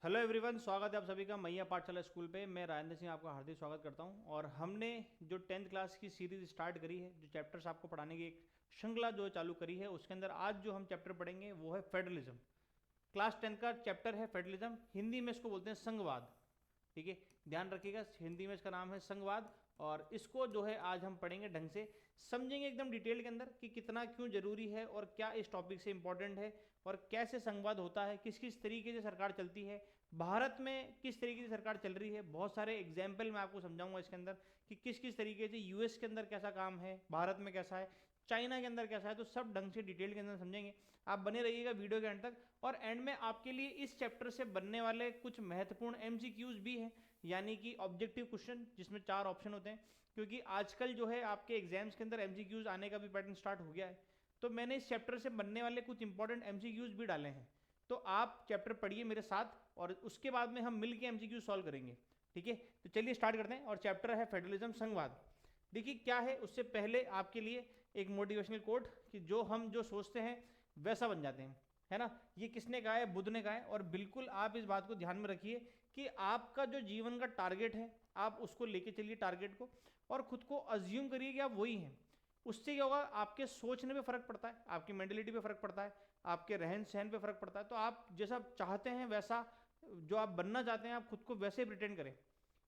Hello everyone, स्वागत है आप सभी का मैया पाठशाला स्कूल पे। मैं राजेंद्र सिंह आपका हार्दिक स्वागत करता हूं। और हमने जो 10th क्लास की सीरीज स्टार्ट करी है, जो चैप्टर्स आपको पढ़ाने की एक श्रृंखला जो चालू करी है, उसके अंदर आज जो हम चैप्टर पढ़ेंगे वो है फेडरलिज्म। क्लास 10 का चैप्टर है फेडरलिज्म। हिंदी में इसको बोलते हैं संघवाद। ठीक है, ध्यान रखिएगा, हिंदी में इसका नाम है संघवाद। और इसको जो है आज हम पढ़ेंगे, ढंग से समझेंगे एकदम डिटेल के अंदर कि कितना क्यों जरूरी है और क्या इस टॉपिक से इंपॉर्टेंट है और कैसे संघवाद होता है, किस किस तरीके से सरकार चलती है, भारत में किस तरीके से सरकार चल रही है। बहुत सारे एग्जाम्पल मैं आपको समझाऊंगा इसके अंदर कि किस किस तरीके से यूएस के अंदर कैसा काम है, भारत में कैसा है, चाइना के अंदर कैसा है। तो सब ढंग से डिटेल के अंदर समझेंगे। आप बने रहिएगा वीडियो के एंड तक। और एंड में आपके लिए इस चैप्टर से बनने वाले कुछ महत्वपूर्ण एमसीक्यूज भी हैं, यानी कि ऑब्जेक्टिव क्वेश्चन, जिसमें 4 ऑप्शन होते हैं। क्योंकि आजकल जो है आपके एग्जाम्स के अंदर एमसीक्यूज आने का भी पैटर्न स्टार्ट हो गया है, तो मैंने इस चैप्टर से बनने वाले कुछ इंपॉर्टेंट एमसीक्यूज भी डाले हैं। तो आप चैप्टर पढ़िए मेरे साथ और उसके बाद में हम मिल के एमसीक्यू सॉल्व करेंगे। ठीक है, तो चलिए स्टार्ट करते हैं। और चैप्टर है फेडरलिज्म, संघवाद। देखिए क्या है, उससे पहले आपके लिए एक मोटिवेशनल कोट कि जो हम जो सोचते हैं वैसा बन जाते हैं, है ना। ये किसने कहा है? बुद्ध ने कहा है। और बिल्कुल आप इस बात को ध्यान में रखिए कि आपका जो जीवन का टारगेट है, आप उसको लेके चलिए टारगेट को, और खुद को अज्यूम करिए कि आप वही हैं। उससे क्या होगा, आपके सोचने पे फर्क पड़ता है, आपकी मेंटेलिटी पे फर्क पड़ता है, आपके रहन सहन पे फर्क पड़ता है। तो आप जैसा चाहते हैं वैसा, जो आप बनना चाहते हैं, आप खुद को वैसे प्रिटेंड करें।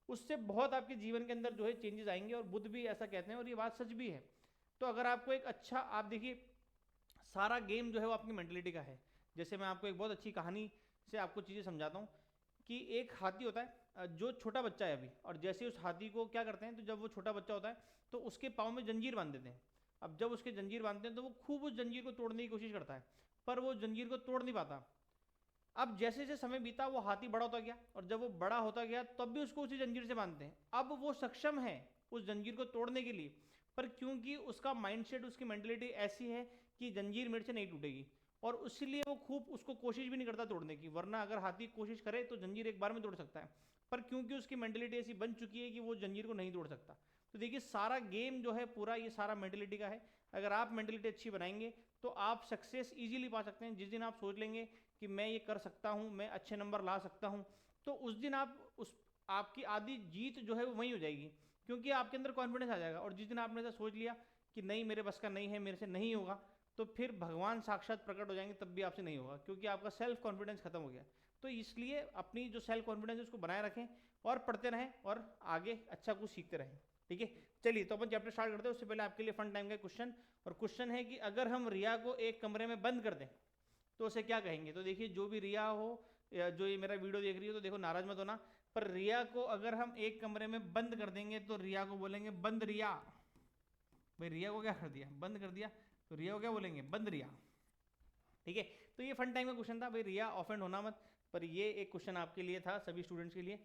उससे बहुत आपके जीवन के अंदर जो है चेंजेस आएंगे। और बुद्ध भी ऐसा कहते हैं और ये बात सच भी है। तो अगर आपको एक अच्छा, आप देखिए सारा गेम जो है वो आपकी मेंटेलिटी का है। जैसे मैं आपको एक बहुत अच्छी कहानी से आपको चीज़ें समझाता हूँ कि एक हाथी होता है जो छोटा बच्चा है अभी, और जैसे उस हाथी को क्या करते हैं, तो जब वो छोटा बच्चा होता है तो उसके पाँव में जंजीर बांध देते हैं। अब जब उसके जंजीर बांधते हैं तो वो खूब उस जंजीर को तोड़ने की कोशिश करता है, पर वो जंजीर को तोड़ नहीं पाता। अब जैसे जैसे समय बीता वो हाथी बड़ा होता गया, और जब वो बड़ा होता गया तब भी उसको उसी जंजीर से बांधते हैं। अब वो सक्षम है उस जंजीर को तोड़ने के लिए, पर क्योंकि उसका माइंडसेट, उसकी मेंटेलिटी ऐसी है कि जंजीर मेरे से नहीं टूटेगी, और इसीलिए वो खूब उसको कोशिश भी नहीं करता तोड़ने की। वरना अगर हाथी कोशिश करे तो जंजीर एक बार में तोड़ सकता है, पर क्योंकि उसकी मेंटेलिटी ऐसी बन चुकी है कि वो जंजीर को नहीं तोड़ सकता। तो देखिए सारा गेम जो है पूरा, ये सारा मेंटेलिटी का है। अगर आप मेंटेलिटी अच्छी बनाएंगे तो आप सक्सेस इजीली पा सकते हैं। जिस दिन आप सोच लेंगे कि मैं ये कर सकता हूँ, मैं अच्छे नंबर ला सकता हूँ, तो उस दिन आप उस आपकी आधी जीत जो है वो वहीं हो जाएगी, क्योंकि आपके अंदर कॉन्फिडेंस आ जाएगा। और जिस दिन आपने ऐसा सोच लिया कि नहीं मेरे बस का नहीं है, मेरे से नहीं होगा, तो फिर भगवान साक्षात प्रकट हो जाएंगे, तब भी आपसे नहीं होगा, क्योंकि आपका सेल्फ कॉन्फिडेंस खत्म हो गया। तो इसलिए अपनी जो सेल्फ कॉन्फिडेंस है उसको बनाए रखें और पढ़ते रहें और आगे अच्छा कुछ सीखते रहें। ठीक है, चलिए तो अपन चैप्टर स्टार्ट करते हैं। उससे पहले आपके लिए फन टाइम का क्वेश्चन। और क्वेश्चन है कि अगर हम रिया को एक कमरे में बंद कर दें तो उसे क्या कहेंगे। तो देखिए जो भी रिया हो, या जो ये मेरा वीडियो देख रही हो, तो देखो नाराज मत होना, पर रिया को अगर हम एक कमरे में बंद कर देंगे तो रिया को बोलेंगे बंद रिया। भाई रिया को क्या कर दिया, बंद कर दिया, तो रिया को क्या बोलेंगे, बंद रिया। ठीक है, तो ये फन टाइम का क्वेश्चन था। भाई रिया ऑफेंड होना मत, पर ये एक क्वेश्चन आपके लिए था, सभी स्टूडेंट्स के लिए।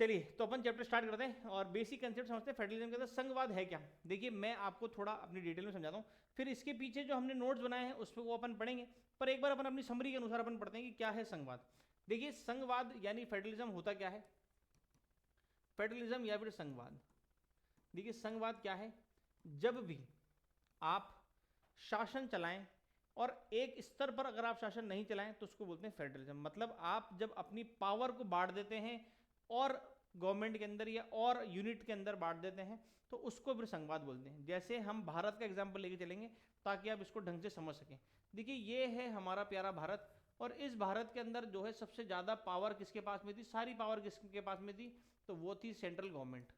चलिए तो अपन चैप्टर स्टार्ट करते हैं और बेसिक कंसेप्ट समझते हैं फेडरलिज्म के अंदर। संघवाद है क्या, देखिए मैं आपको थोड़ा अपनी डिटेल में समझाता हूँ, फिर इसके पीछे जो हमने नोट्स बनाए हैं उस पर वो अपन पढ़ेंगे। पर एक बार अपन अपनी समरी के अनुसार अपन पढ़ते हैं कि क्या है संघवाद। देखिए संघवाद यानी फेडरलिज्म होता क्या है, फेडरलिज्म या फिर संघवाद। देखिए संघवाद क्या है, जब भी आप शासन चलाएं और एक स्तर पर अगर आप शासन नहीं चलाएं तो उसको बोलते हैं फेडरलिज्म। मतलब आप जब अपनी पावर को बांट देते हैं और गवर्नमेंट के अंदर या और यूनिट के अंदर बांट देते हैं, तो उसको फिर संघवाद बोलते हैं। जैसे हम भारत का एग्जाम्पल लेके चलेंगे ताकि आप इसको ढंग से समझ सकें। देखिए ये है हमारा प्यारा भारत, और इस भारत के अंदर जो है सबसे ज़्यादा पावर किसके पास में थी, सारी पावर किसके पास में थी, तो वो थी सेंट्रल गवर्नमेंट,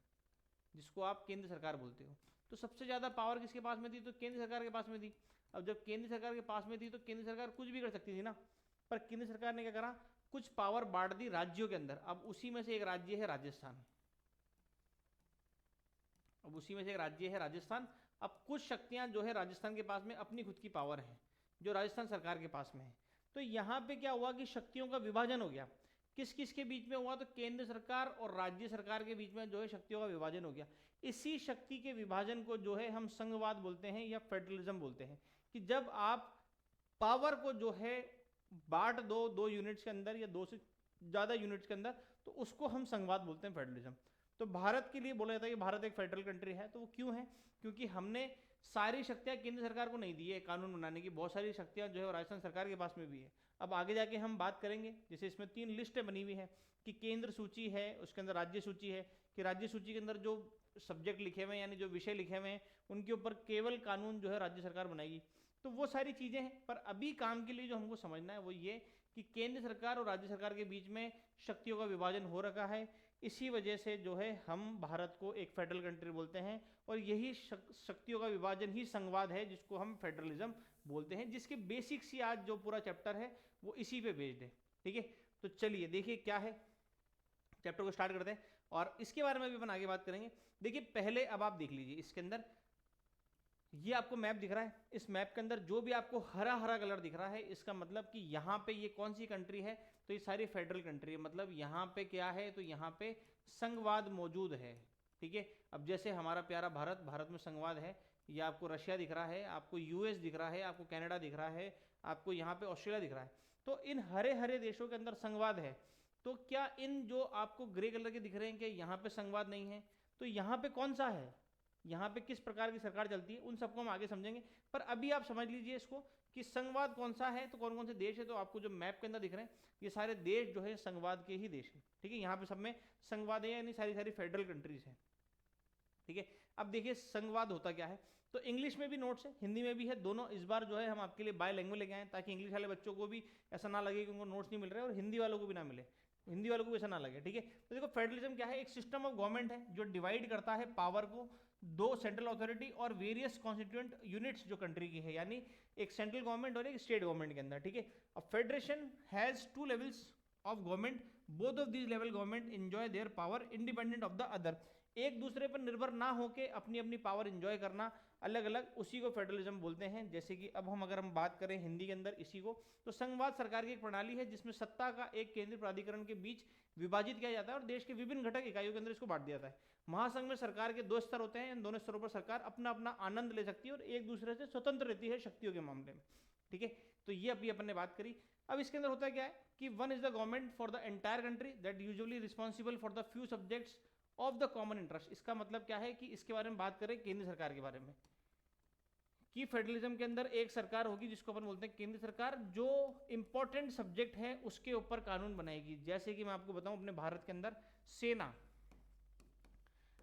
जिसको आप केंद्र सरकार बोलते हो। तो सबसे ज़्यादा पावर किसके पास में थी, तो केंद्र सरकार के पास में थी। अब जब केंद्र सरकार के पास में थी तो केंद्र सरकार कुछ भी कर सकती थी ना, पर केंद्र सरकार ने क्या करा, कुछ पावर बांट दी राज्यों के अंदर। अब उसी में से एक राज्य है राजस्थान, अब कुछ शक्तियां जो है राजस्थान के पास में अपनी खुद की पावर है, जो राजस्थान सरकार के पास में है। तो यहां पे क्या हुआ कि शक्तियों का विभाजन हो गया। किस किस के बीच में हुआ, तो केंद्र सरकार और राज्य सरकार के बीच में जो है शक्तियों का विभाजन हो गया। इसी शक्ति के विभाजन को जो है हम संघवाद बोलते हैं या फेडरलिज्म बोलते हैं, कि जब आप पावर को जो है बांट दो दो यूनिट्स के अंदर या दो से ज्यादा यूनिट्स के अंदर, तो उसको हम संघवाद बोलते हैं, फेडरलिज्म। तो भारत के लिए बोला जाता है कि भारत एक फेडरल कंट्री है। तो वो क्यों है, क्योंकि हमने सारी शक्तियां केंद्र सरकार को नहीं दी है कानून बनाने की, बहुत सारी शक्तियां जो है राजस्थान सरकार के पास में भी है। अब आगे जाके हम बात करेंगे, जैसे इसमें 3 लिस्टें बनी हुई है कि केंद्र सूची है, उसके अंदर राज्य सूची है, कि राज्य सूची के अंदर जो सब्जेक्ट लिखे हुए हैं यानी जो विषय लिखे हुए हैं उनके ऊपर केवल कानून जो है राज्य सरकार बनाएगी। तो वो सारी चीज़ें हैं, पर अभी काम के लिए जो हमको समझना है वो ये कि केंद्र सरकार और राज्य सरकार के बीच में शक्तियों का विभाजन हो रखा है। इसी वजह से जो है हम भारत को एक फेडरल कंट्री बोलते हैं, और यही शक्तियों का विभाजन ही संघवाद है जिसको हम फेडरलिज्म बोलते हैं, जिसके बेसिक्स ही आज जो पूरा चैप्टर है वो इसी पे बेस्ड है। ठीक है, तो चलिए देखिए क्या है, चैप्टर को स्टार्ट करते हैं और इसके बारे में भी अपन आगे बात करेंगे। देखिए पहले अब आप देख लीजिए, इसके अंदर ये आपको मैप दिख रहा है, इस मैप के अंदर जो भी आपको हरा हरा कलर दिख रहा है इसका मतलब कि यहाँ पे ये कौन सी कंट्री है, तो ये सारी फेडरल कंट्री है, मतलब यहाँ पे क्या है, तो यहाँ पे संघवाद मौजूद है। ठीक है, अब जैसे हमारा प्यारा भारत, भारत में संघवाद है, ये आपको रशिया दिख रहा है, आपको यूएस दिख रहा है, आपको कनाडा दिख रहा है, आपको यहाँ पे ऑस्ट्रेलिया दिख रहा है, तो इन हरे हरे देशों के अंदर संघवाद है। तो क्या इन जो आपको ग्रे कलर के दिख रहे हैं कि यहाँ पे संघवाद नहीं है, तो यहाँ पे कौन सा है, यहाँ पे किस प्रकार की सरकार चलती है, उन सबको हम आगे समझेंगे। पर अभी आप समझ लीजिए इसको कि संघवाद कौन सा है, तो कौन कौन से देश है, तो आपको जो मैप के अंदर दिख रहे हैं ये सारे देश जो है संघवाद के ही देश हैं। ठीक है, यहाँ पे सब में संघवाद है, यानी सारी सारी फेडरल कंट्रीज हैं। ठीक है, अब देखिए संघवाद होता क्या है, तो इंग्लिश में भी नोट्स है, हिंदी में भी है, दोनों इस बार जो है हम आपके लिए बायलैंग्वेज लेके आए ताकि इंग्लिश वाले बच्चों को भी ऐसा ना लगे कि उनको नोट्स नहीं मिल रहे और हिंदी वालों को भी ना मिले, हिंदी वालों को भी ऐसा ना लगे। ठीक है, तो देखो फेडरलिज्म क्या है, एक सिस्टम ऑफ गवर्नमेंट है जो डिवाइड करता है पावर को दो सेंट्रल अथॉरिटी और वेरियस कॉन्स्टिट्यूएंट यूनिट्स जो कंट्री की है, यानी एक सेंट्रल गवर्नमेंट और एक स्टेट गवर्नमेंट के अंदर। ठीक है, अब federation has 2 levels of government, both of these level government enjoy their power independent of the other, एक दूसरे पर निर्भर ना होके अपनी अपनी पावर एंजॉय करना अलग अलग, उसी को फेडरलिज्म बोलते हैं। जैसे कि अब हम अगर हम बात करें हिंदी के अंदर इसी को, तो संघवाद सरकार की एक प्रणाली है जिसमें सत्ता का एक केंद्रीय प्राधिकरण के बीच विभाजित किया जाता है और देश के विभिन्न घटक इकाइयों के अंदर इसको बांट दिया जाता है। महासंघ में सरकार के 2 स्तर होते हैं, इन दोनों स्तरों पर सरकार अपना अपना आनंद ले सकती है और एक दूसरे से स्वतंत्र रहती है शक्तियों के मामले में। ठीक है, तो ये अभी अपन ने बात करी। अब इसके अंदर होता क्या है कि one is the government for the entire country that usually responsible for the few subjects of the common interest. इसका मतलब क्या है कि इसके बारे में बात करें केंद्र सरकार के बारे में, कि फेडरलिज्म के अंदर एक सरकार होगी जिसको अपन बोलते हैं केंद्र सरकार, जो इंपॉर्टेंट सब्जेक्ट है उसके ऊपर कानून बनाएगी। जैसे कि मैं आपको बताऊं अपने भारत के अंदर सेना,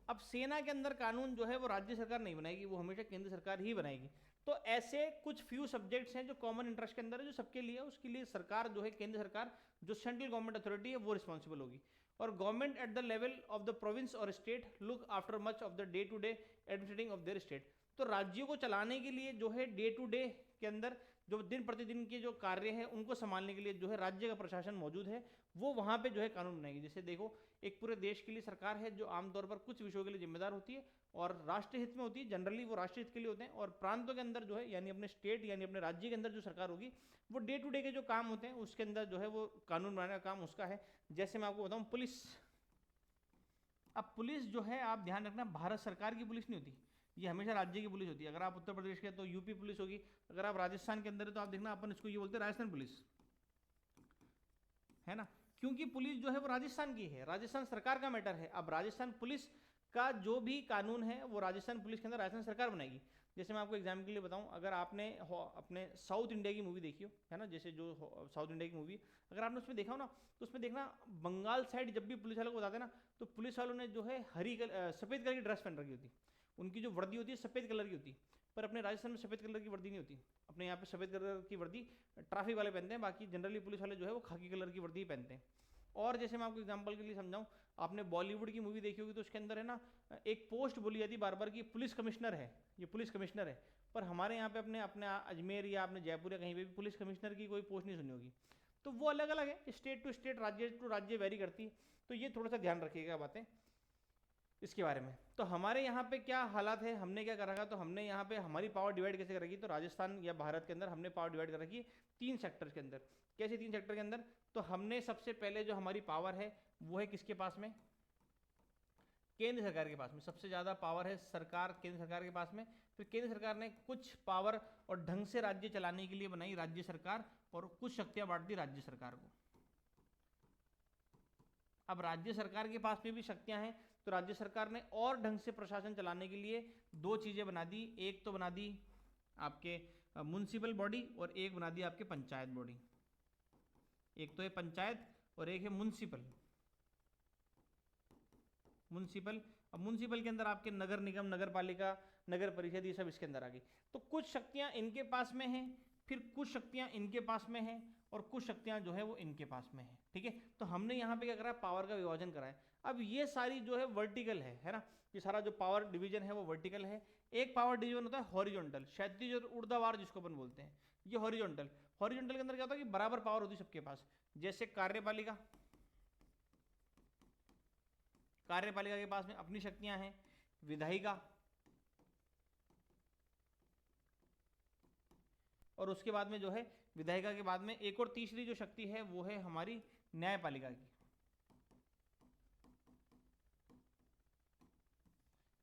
अब सेना के अंदर कानून जो है वो राज्य सरकार नहीं बनाएगी, वो हमेशा केंद्र सरकार ही बनाएगी। तो ऐसे कुछ फ्यू सब्जेक्ट्स हैं जो कॉमन इंटरेस्ट के अंदर है, जो सबके लिए है, उसके लिए सरकार जो है केंद्र सरकार जो सेंट्रल गवर्नमेंट अथॉरिटी है वो रिस्पॉन्सिबल होगी। और government at the level of the province और state look after much of the day to day administrating of their state. तो राज्यों को चलाने के लिए जो है डे टू डे के अंदर जो दिन प्रतिदिन के जो कार्य हैं उनको संभालने के लिए जो है राज्य का प्रशासन मौजूद है, वो वहाँ पे जो है कानून बनाएगी। जैसे देखो एक पूरे देश के लिए सरकार है जो आमतौर पर कुछ विषयों के लिए जिम्मेदार होती है और राष्ट्रीय हित में होती है, जनरली वो राष्ट्रीय हित के लिए होते हैं, और प्रांतों के अंदर जो है यानी अपने स्टेट यानी अपने राज्य के अंदर जो सरकार होगी वो डे टू डे के जो काम होते हैं उसके अंदर जो है वो कानून बनाने का काम उसका है। जैसे मैं आपको बताऊँ पुलिस, अब पुलिस जो है आप ध्यान रखना भारत सरकार की पुलिस नहीं होती, ये हमेशा राज्य की पुलिस होती है। अगर आप उत्तर प्रदेश के तो यूपी पुलिस होगी, अगर आप राजस्थान के अंदर है तो आप देखना अपन इसको ये बोलते हैं राजस्थान पुलिस, है ना, क्योंकि पुलिस जो है वो राजस्थान की है, राजस्थान सरकार का मैटर है। अब राजस्थान पुलिस का जो भी कानून है वो राजस्थान पुलिस के अंदर राजस्थान सरकार बनाएगी। जैसे मैं आपको एग्जाम्पल के लिए बताऊं, अगर आपने अपने साउथ इंडिया की मूवी देखी हो, है ना, जैसे जो साउथ इंडिया की मूवी अगर आपने उसमें देखा हो ना, तो उसमें देखना बंगाल साइड जब भी पुलिस वालों को बताते हैं ना, तो पुलिस वालों ने जो है सफ़ेद कलर की ड्रेस पहन रखी होती, उनकी जो वर्दी होती है सफ़ेद कलर की होती, पर अपने राजस्थान में सफ़ेद कलर की वर्दी नहीं होती। अपने यहाँ पे सफ़ेद कलर की वर्दी ट्रैफिक वाले पहनते हैं, बाकी जनरली पुलिस वाले जो है वो खाकी कलर की वर्दी पहनते हैं। और जैसे मैं आपको एग्जांपल के लिए समझाऊं, आपने बॉलीवुड की मूवी देखी होगी तो उसके अंदर है ना एक पोस्ट बोली जाती है बार बार कि पुलिस कमिश्नर है, ये पुलिस कमिश्नर है, पर हमारे यहाँ पे अपने अपने अजमेर या अपने जयपुर या कहीं पे भी पुलिस कमिश्नर की कोई पोस्ट नहीं सुनी होगी। तो वो अलग अलग है, स्टेट टू स्टेट, राज्य टू राज्य वेरी करती है। तो ये थोड़ा सा ध्यान रखिएगा बातें इसके बारे में। तो हमारे यहाँ पे क्या हालात है, हमने क्या कर रखा, तो हमने यहाँ पे हमारी पावर डिवाइड कैसे कर रखी, तो राजस्थान या भारत के अंदर हमने पावर डिवाइड कर रखी है 3 सेक्टर के अंदर। कैसे 3 सेक्टर के अंदर, तो हमने सबसे पहले जो हमारी पावर है वो है किसके पास में, केंद्र सरकार के पास में। सबसे ज़्यादा पावर है सरकार केंद्र सरकार के पास में। फिर केंद्र सरकार ने कुछ पावर और ढंग से राज्य चलाने के लिए बनाई राज्य सरकार, और कुछ शक्तियां बांट दी राज्य सरकार को। अब राज्य सरकार के पास में भी शक्तियां हैं, तो राज्य सरकार ने और ढंग से प्रशासन चलाने के लिए दो चीज़ें बना दी। एक तो बना दी आपके म्युनिसिपल बॉडी और एक बना दी आपके पंचायत बॉडी। एक तो है पंचायत और एक है म्युनिसिपल। म्युनिसिपल, अब म्युनिसिपल के अंदर आपके नगर निगम, नगर पालिका, नगर परिषद, ये सब इसके अंदर आ गई। तो कुछ शक्तियां इनके पास में हैं, फिर कुछ शक्तियां इनके पास में हैं और कुछ शक्तियां जो है वो इनके पास में है। ठीक है, तो हमने यहाँ पे क्या करा, पावर का विभाजन करा है। अब ये सारी जो है वर्टिकल है ना, ये सारा जो पावर डिवीजन है वो वर्टिकल है। एक पावर डिवीजन होता है हॉरिजॉन्टल, क्षैतिज और ऊर्ध्वाधर जिसको अपन बोलते हैं, ये हॉरिजॉन्टल। हॉरिजॉन्टल के अंदर क्या होता है कि बराबर पावर होती है सबके पास। जैसे कार्यपालिका, कार्यपालिका के पास में अपनी शक्तियां हैं। विधायिका, और उसके बाद में जो है विधायिका के बाद में एक और तीसरी जो शक्ति है वो है हमारी न्यायपालिका की।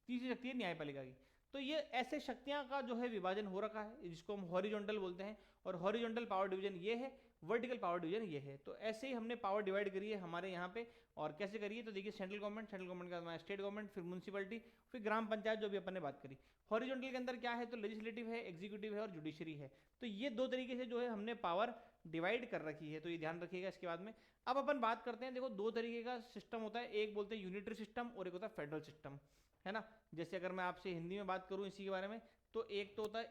तीसरी शक्ति है न्यायपालिका की। तो ये ऐसे शक्तियां का जो है विभाजन हो रखा है, जिसको हम हॉरिजॉन्टल बोलते हैं। और हॉरिजॉन्टल पावर डिवीजन ये है, वर्टिकल पावर डिवीजन ये है। तो ऐसे ही हमने पावर डिवाइड करी है हमारे यहाँ पे। और कैसे करी है तो देखिए, सेंट्रल गवर्नमेंट के बाद स्टेट गवर्नमेंट, फिर म्यूनसिपलिटी, फिर ग्राम पंचायत, जो भी अपन ने बात करी। हॉरिजॉन्टल के अंदर क्या है तो लेजिस्लेटिव है, एग्जीक्यूटिव है और जुडिशरी है। तो ये दो तरीके से जो है हमने पावर डिवाइड कर रखी है, तो ये ध्यान रखिएगा इसके बाद में। अब अपन बात करते हैं, देखो दो तरीके का सिस्टम होता है, एक बोलते हैं यूनिटरी सिस्टम और एक होता है फेडरल सिस्टम, है ना। जैसे अगर मैं आपसे हिंदी में बात करूं इसी के बारे में, तो एक तो होता है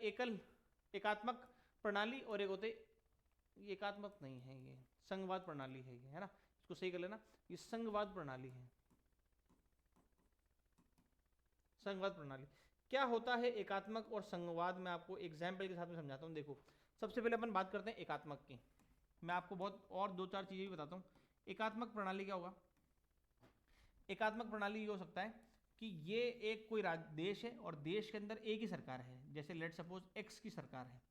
एकात्मक प्रणाली और एक होते एकात्मक नहीं है, ये संघवाद प्रणाली है, ये है ना, इसको सही कर लेना, ये संघवाद प्रणाली है। संघवाद प्रणाली क्या होता है, एकात्मक और संघवाद में आपको एग्जाम्पल के साथ में समझाता हूं। देखो सबसे पहले अपन बात करते हैं एकात्मक की। मैं आपको बहुत और दो चार चीजें भी बताता हूं। एकात्मक प्रणाली क्या होगा, एकात्मक प्रणाली ये हो सकता है कि ये एक कोई देश है और देश के अंदर एक ही सरकार है। जैसे लेट सपोज एक्स की सरकार है,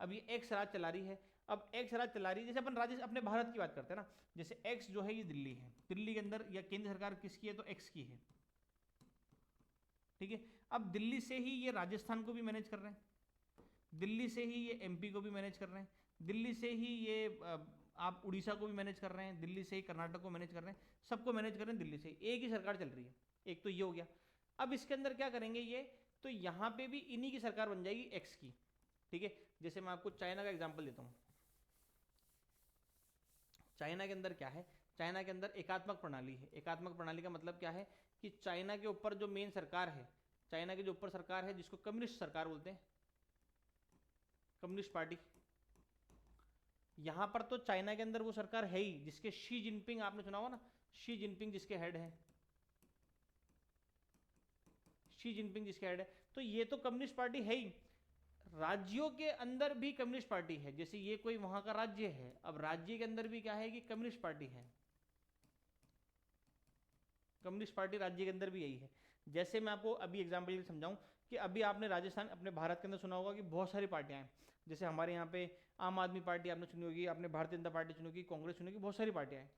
अब ये एक्स राज चला रही है। अब एक्स राज चला रही है, जैसे अपन राज्य अपने भारत की बात करते हैं ना, जैसे एक्स जो है ये दिल्ली है, दिल्ली के अंदर या केंद्र सरकार किसकी है तो एक्स की है। ठीक है, अब दिल्ली से ही ये राजस्थान को भी मैनेज कर रहे हैं, दिल्ली से ही ये एमपी को भी मैनेज कर रहे हैं, दिल्ली से ही ये आप उड़ीसा को भी मैनेज कर रहे हैं, दिल्ली से ही कर्नाटक को मैनेज कर रहे हैं, सबको मैनेज कर रहे हैं दिल्ली से, एक ही सरकार चल रही है। एक तो ये हो गया। अब इसके अंदर क्या करेंगे ये, तो यहाँ पे भी इन्हीं की सरकार बन जाएगी एक्स की। ठीक है, जैसे मैं आपको चाइना का एग्जांपल देता हूँ। चाइना के अंदर क्या है, चाइना के अंदर एकात्मक प्रणाली है। एकात्मक प्रणाली का मतलब क्या है कि चाइना के ऊपर जो मेन सरकार है, चाइना के जो ऊपर सरकार है जिसको कम्युनिस्ट सरकार बोलते हैं, कम्युनिस्ट पार्टी, यहां पर तो चाइना के अंदर वो सरकार है ही जिसके शी जिनपिंग, आपने सुना होगा ना, शी जिनपिंग जिसके हेड है, शी जिनपिंग जिसके हेड है, तो ये तो कम्युनिस्ट पार्टी है ही। राज्यों के अंदर भी कम्युनिस्ट पार्टी है, जैसे ये कोई वहां का राज्य है, अब राज्य के अंदर भी क्या है कि कम्युनिस्ट पार्टी है, कम्युनिस्ट पार्टी राज्य के अंदर भी यही है। जैसे मैं आपको अभी एग्जांपल समझाऊं कि अभी आपने राजस्थान, अपने भारत के अंदर सुना होगा कि बहुत सारी पार्टियां हैं। जैसे हमारे यहाँ पे आम आदमी पार्टी आपने सुनी होगी, आपने भारतीय जनता पार्टी सुनी होगी, कांग्रेस सुनी होगी, बहुत सारी पार्टियां हैं।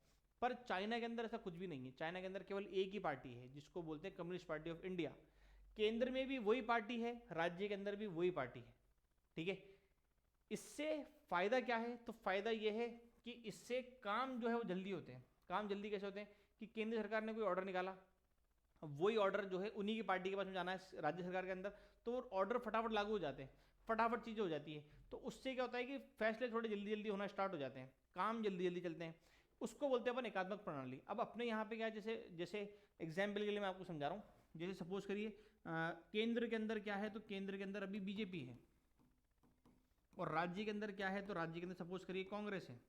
पर चाइना के अंदर ऐसा कुछ भी नहीं है। चाइना के अंदर केवल एक ही पार्टी है जिसको बोलते हैं कम्युनिस्ट पार्टी ऑफ इंडिया। केंद्र में भी वही पार्टी है, राज्य के अंदर भी वही पार्टी है। ठीक है, इससे फायदा क्या है, तो फायदा यह है कि इससे काम जो है वो जल्दी होते हैं। काम जल्दी कैसे होते हैं कि केंद्र सरकार ने कोई ऑर्डर निकाला, अब वही ऑर्डर जो है उन्हीं की पार्टी के पास में जाना है राज्य सरकार के अंदर, तो वो ऑर्डर फटाफट लागू हो जाते हैं, फटाफट चीज़ें हो जाती है। तो उससे क्या होता है कि फैसले थोड़े जल्दी जल्दी होना स्टार्ट हो जाते हैं, काम जल्दी जल्दी चलते हैं। उसको बोलते हैं अपन एकात्मक प्रणाली। अब अपने यहाँ पे क्या है, जैसे जैसे एग्जाम्पल के लिए मैं आपको समझा रहा हूँ। जैसे सपोज करिए केंद्र के अंदर क्या है, तो केंद्र के अंदर अभी बीजेपी है, और राज्य के अंदर क्या है, तो राज्य के अंदर सपोज करिए कांग्रेस है।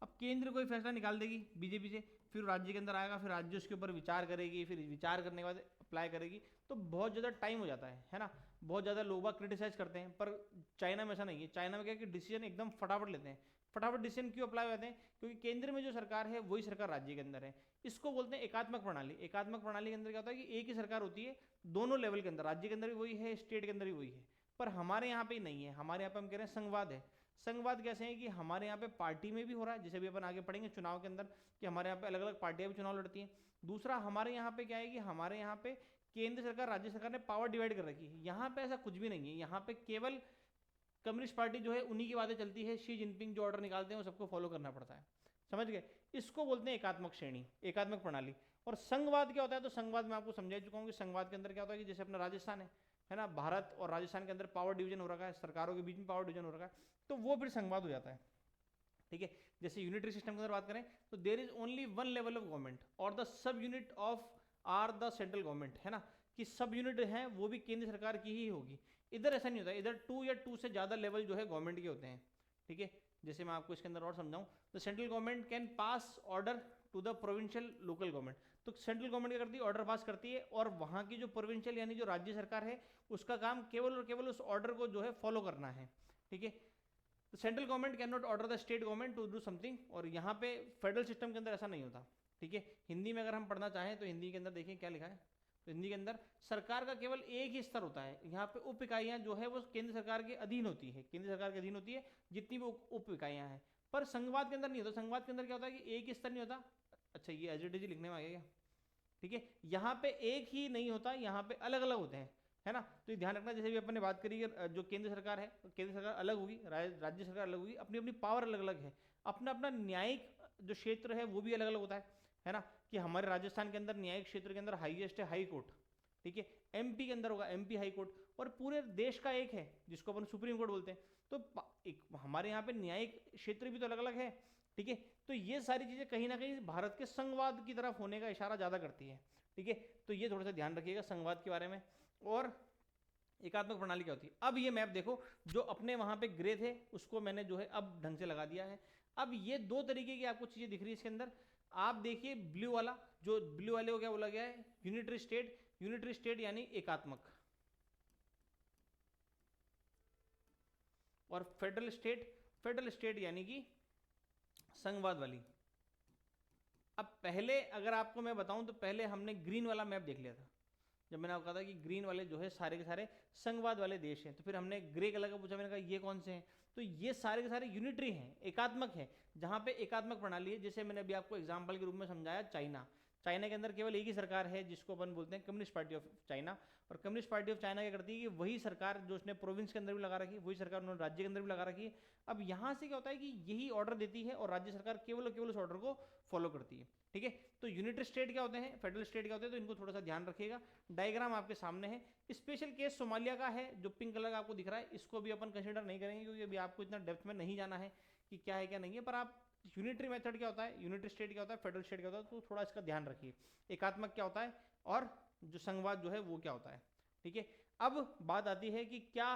अब केंद्र कोई फैसला निकाल देगी बीजेपी से, फिर राज्य के अंदर आएगा, फिर राज्य उसके ऊपर विचार करेगी, फिर विचार करने के बाद अप्लाई करेगी, तो बहुत ज़्यादा टाइम हो जाता है ना। बहुत ज़्यादा लोग क्रिटिसाइज करते हैं, पर चाइना में ऐसा नहीं है। चाइना में क्या है कि डिसीजन एकदम फटाफट लेते हैं। फटाफट डिसीजन क्यों अप्लाई होते हैं, क्योंकि केंद्र में जो सरकार है वही सरकार राज्य के अंदर है। इसको बोलते हैं एकात्मक प्रणाली। एकात्मक प्रणाली के अंदर क्या होता है कि एक ही सरकार होती है दोनों लेवल के अंदर, राज्य के अंदर भी वही है, स्टेट के अंदर भी वही है। पर हमारे यहाँ पे नहीं है, हमारे यहाँ पे हम कह रहे हैं संघवाद है। संघवाद कैसे है कि हमारे यहाँ पे पार्टी में भी हो रहा है, जैसे भी अपन आगे पढ़ेंगे चुनाव के अंदर कि हमारे यहाँ पे अलग अलग पार्टियां भी चुनाव लड़ती हैं। दूसरा हमारे यहाँ पे क्या है कि हमारे यहाँ पे केंद्र सरकार राज्य सरकार ने पावर डिवाइड कर रखी है। यहाँ पे ऐसा कुछ भी नहीं है, यहाँ पे केवल कम्युनिस्ट पार्टी जो है उन्हीं की बातें चलती है। शी जिनपिंग जो ऑर्डर निकालते हैं वो सबको फॉलो करना पड़ता है, समझ गए। इसको बोलते हैं एकात्मक श्रेणी, एकात्मक प्रणाली। और संघवाद क्या होता है, तो संघवाद मैं आपको समझा चुका हूँ कि संघवाद के अंदर क्या होता है कि जैसे अपना राजस्थान है ना, भारत और राजस्थान के अंदर पावर डिवीजन हो रखा है, सरकारों के बीच में पावर डिवीजन हो रखा है, तो वो फिर संघवाद हो जाता है। ठीक है, जैसे यूनिटरी सिस्टम के अंदर बात करें तो there is only one level of government और the sub unit of are the central government, है ना, कि सब यूनिट हैं वो भी केंद्र सरकार की ही होगी। इधर ऐसा नहीं होता, इधर 2 या 2 से ज़्यादा लेवल जो है गवर्नमेंट के होते हैं। ठीक है, जैसे मैं आपको इसके अंदर और समझाऊं, तो central government can pass order to the provincial local government, तो सेंट्रल गवर्नमेंट क्या करती है, ऑर्डर पास करती है, और वहाँ की जो प्रोविंशियल यानी जो राज्य सरकार है उसका काम केवल और केवल उस ऑर्डर को जो है फॉलो करना है। ठीक है, तो central government can not order the state government to do something, और यहाँ पे फेडरल सिस्टम के अंदर ऐसा नहीं होता। ठीक है, हिंदी में अगर हम पढ़ना चाहें तो हिंदी के अंदर देखिए क्या लिखा है, तो हिंदी के अंदर सरकार का केवल एक ही स्तर होता है, यहाँ पे उप इकाइयाँ जो है वो केंद्र सरकार के अधीन होती है, केंद्र सरकार के अधीन होती है जितनी भी उप इकाइयाँ हैं। पर संघवाद के अंदर नहीं होता, संघवाद के अंदर क्या होता है कि एक ही स्तर नहीं होता। अच्छा, ये एज इट इज लिखने में आ गया क्या? ठीक है, यहाँ पे एक ही नहीं होता, यहाँ पे अलग अलग होते हैं, है ना, तो ये ध्यान रखना। जैसे भी अपन ने बात करी जो केंद्र सरकार है, तो केंद्र सरकार अलग होगी, राज्य सरकार अलग होगी, अपनी अपनी पावर अलग अलग है, अपना अपना न्यायिक जो क्षेत्र है वो भी अलग अलग होता है ना, कि हमारे राजस्थान के अंदर न्यायिक क्षेत्र के अंदर हाईएस्ट है हाई कोर्ट। ठीक है, एमपी के अंदर होगा एमपी हाई कोर्ट, और पूरे देश का एक है जिसको अपन सुप्रीम कोर्ट बोलते हैं। तो हमारे यहाँ पे न्यायिक क्षेत्र भी तो अलग अलग है। ठीक है, तो ये सारी चीज़ें कहीं ना कहीं भारत के संघवाद की तरफ होने का इशारा ज़्यादा करती है। ठीक है, तो ये थोड़ा सा ध्यान रखिएगा संघवाद के बारे में। और एकात्मक प्रणाली क्या होती है, अब ये मैप देखो, जो अपने वहाँ पे ग्रे थे उसको मैंने जो है अब ढंग से लगा दिया है। अब ये 2 तरीके की आपको चीज़ें दिख रही है इसके अंदर। आप देखिए ब्लू वाला, जो ब्लू वाले को क्या बोला गया है, यूनिटरी स्टेट, यूनिटरी स्टेट यानी एकात्मक, और फेडरल स्टेट, फेडरल स्टेट यानी कि संघवाद वाली। अब पहले अगर आपको मैं बताऊं तो पहले हमने ग्रीन वाला मैप देख लिया था, जब मैंने आपको कहा था कि ग्रीन वाले जो है सारे के सारे संघवाद वाले देश हैं, तो फिर हमने ग्रे कलर का पूछा, मैंने कहा ये कौन से हैं, तो ये सारे के सारे यूनिटरी हैं, एकात्मक हैं, जहाँ पे एकात्मक प्रणाली है। जैसे मैंने अभी आपको एग्जाम्पल के रूप में समझाया चाइना, चाइना के अंदर केवल एक ही सरकार है जिसको अपन बोलते हैं कम्युनिस्ट पार्टी ऑफ चाइना, और कम्युनिस्ट पार्टी ऑफ चाइना क्या करती है कि वही सरकार जो उसने प्रोविंस के अंदर भी लगा रखी है, वही सरकार उन्होंने राज्य के अंदर भी लगा रखी है। अब यहाँ से क्या होता है कि यही ऑर्डर देती है और राज्य सरकार केवल और केवल उस ऑर्डर को फॉलो करती है। ठीक है, तो यूनिटरी स्टेट क्या होते हैं, फेडरल स्टेट क्या होते हैं, तो इनको थोड़ा सा ध्यान रखिएगा। डायग्राम आपके सामने है, स्पेशल केस सोमालिया का है जो पिंक कलर का आपको दिख रहा है, इसको भी अपन कंसिडर नहीं करेंगे क्योंकि अभी आपको इतना डेप्थ में नहीं जाना है कि क्या है क्या नहीं है, पर आप यूनिटरी मेथड क्या होता है, यूनिटरी स्टेट क्या होता है, फेडरल स्टेट क्या होता है, तो थोड़ा इसका ध्यान रखिए। एकात्मक क्या होता है और जो संघवाद जो है वो क्या होता है। ठीक है, अब बात आती है कि क्या